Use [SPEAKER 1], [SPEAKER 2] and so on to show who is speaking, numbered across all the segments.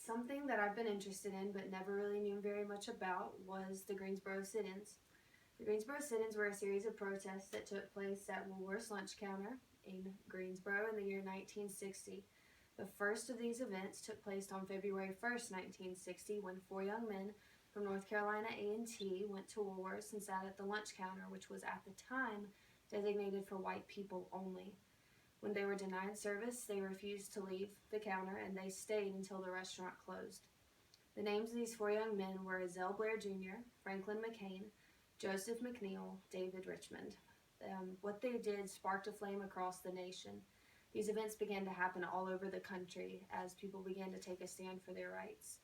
[SPEAKER 1] Something that I've been interested in but never really knew very much about was the Greensboro sit-ins. The Greensboro sit-ins were a series of protests that took place at Woolworth's lunch counter in Greensboro in the year 1960. The first of these events took place on February 1st, 1960, when four young men from North Carolina A&T went to Woolworth's and sat at the lunch counter, which was at the time designated for white people only. When they were denied service, they refused to leave the counter and they stayed until the restaurant closed. The names of these four young men were Ezell Blair Jr., Franklin McCain, Joseph McNeil, David Richmond. What they did sparked a flame across the nation. These events began to happen all over the country as people began to take a stand for their rights.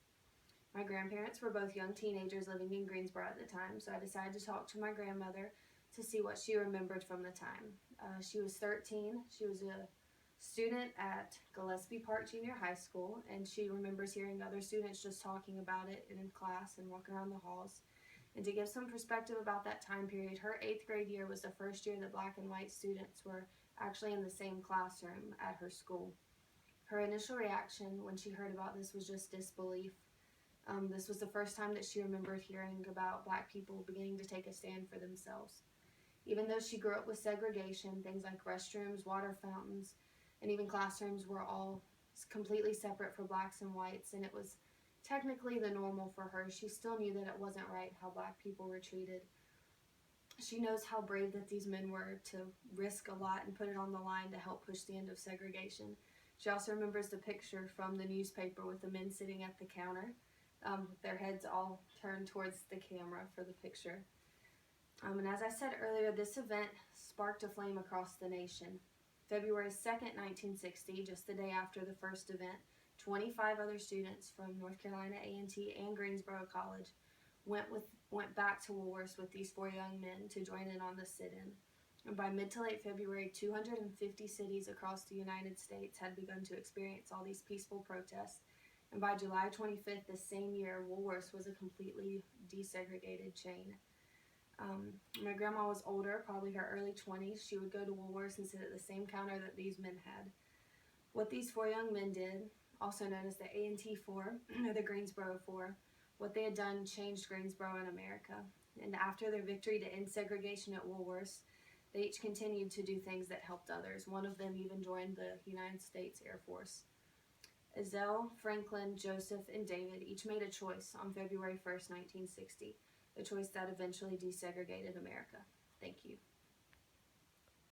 [SPEAKER 1] My grandparents were both young teenagers living in Greensboro at the time, so I decided to talk to my grandmother to see what she remembered from the time. She was 13. She was a student at Gillespie Park Junior High School, and she remembers hearing other students just talking about it in class and walking around the halls. And to give some perspective about that time period, her 8th grade year was the first year that black and white students were actually in the same classroom at her school. Her initial reaction when she heard about this was just disbelief. This was the first time that she remembered hearing about black people beginning to take a stand for themselves. Even though she grew up with segregation, things like restrooms, water fountains, and even classrooms were all completely separate for blacks and whites, and it was technically the normal for her. She still knew that it wasn't right how black people were treated. She knows how brave that these men were to risk a lot and put it on the line to help push the end of segregation. She also remembers the picture from the newspaper with the men sitting at the counter, with their heads all turned towards the camera for the picture. And as I said earlier, this event sparked a flame across the nation. February 2nd, 1960, just the day after the first event, 25 other students from North Carolina A&T and Greensboro College went back to Woolworth's with these four young men to join in on the sit-in. And by mid to late February, 250 cities across the United States had begun to experience all these peaceful protests. And by July 25th, the same year, Woolworth's was a completely desegregated chain. My grandma was older, probably her early 20s. She would go to Woolworth's and sit at the same counter that these men had. What these four young men did, also known as the A&T Four, or the Greensboro Four, what they had done changed Greensboro and America. And after their victory to end segregation at Woolworth's, they each continued to do things that helped others. One of them even joined the United States Air Force. Ezell, Franklin, Joseph, and David each made a choice on February 1st, 1960, the choice that eventually desegregated America. Thank you.